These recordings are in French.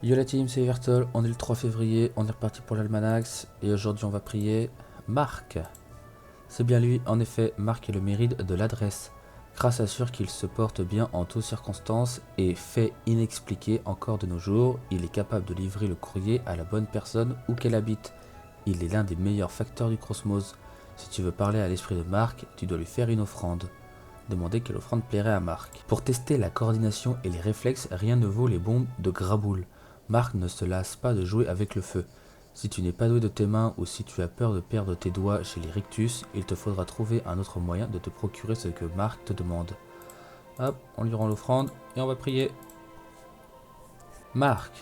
Yo la team, c'est Evertol, on est le 3 février, on est reparti pour l'Almanax et aujourd'hui on va prier Marc. C'est bien lui, en effet, Marc est le mérite de l'adresse. Grâce assure qu'il se porte bien en toutes circonstances et fait inexpliqué encore de nos jours, il est capable de livrer le courrier à la bonne personne où qu'elle habite. Il est l'un des meilleurs facteurs du Cosmos. Si tu veux parler à l'esprit de Marc, tu dois lui faire une offrande. Demandez quelle offrande plairait à Marc. Pour tester la coordination et les réflexes, rien ne vaut les bombes de Graboul. Marc ne se lasse pas de jouer avec le feu. Si tu n'es pas doué de tes mains ou si tu as peur de perdre tes doigts chez les rictus, il te faudra trouver un autre moyen de te procurer ce que Marc te demande. Hop, on lui rend l'offrande et on va prier. Marc,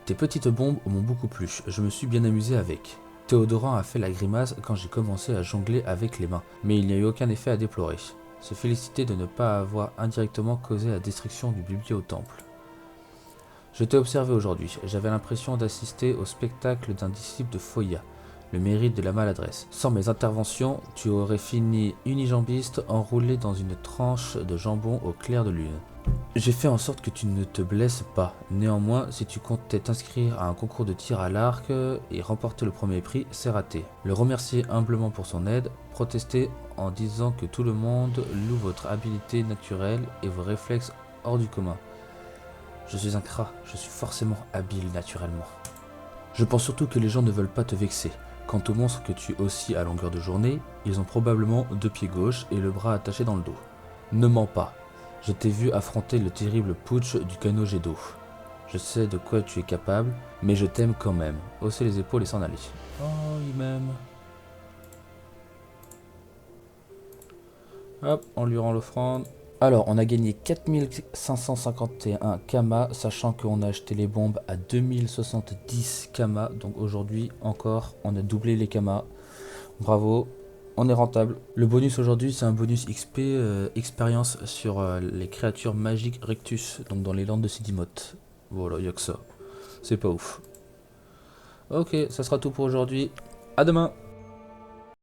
tes petites bombes m'ont beaucoup plu, je me suis bien amusé avec. Théodorin a fait la grimace quand j'ai commencé à jongler avec les mains, mais il n'y a eu aucun effet à déplorer. Se féliciter de ne pas avoir indirectement causé la destruction du bibliot au temple. Je t'ai observé aujourd'hui, j'avais l'impression d'assister au spectacle d'un disciple de Foya, le mérite de la maladresse. Sans mes interventions, tu aurais fini unijambiste enroulé dans une tranche de jambon au clair de lune. J'ai fait en sorte que tu ne te blesses pas. Néanmoins, si tu comptais t'inscrire à un concours de tir à l'arc et remporter le premier prix, c'est raté. Le remercier humblement pour son aide, protester en disant que tout le monde loue votre habileté naturelle et vos réflexes hors du commun. Je suis un crat, je suis forcément habile naturellement. Je pense surtout que les gens ne veulent pas te vexer. Quant aux monstres que tu oscilles à longueur de journée, ils ont probablement 2 pieds gauche et le bras attaché dans le dos. Ne mens pas. Je t'ai vu affronter le terrible putsch du canot jet d'eau. Je sais de quoi tu es capable, mais je t'aime quand même. Hausser les épaules et s'en aller. Oh, il m'aime. Hop, on lui rend l'offrande. Alors, on a gagné 4551 Kama, sachant qu'on a acheté les bombes à 2070 Kama. Donc aujourd'hui, encore, on a doublé les Kama. Bravo, on est rentable. Le bonus aujourd'hui, c'est un bonus XP expérience sur les créatures magiques Rectus, donc dans les landes de Sidimote. Voilà, il n'y a que ça. C'est pas ouf. Ok, ça sera tout pour aujourd'hui. À demain!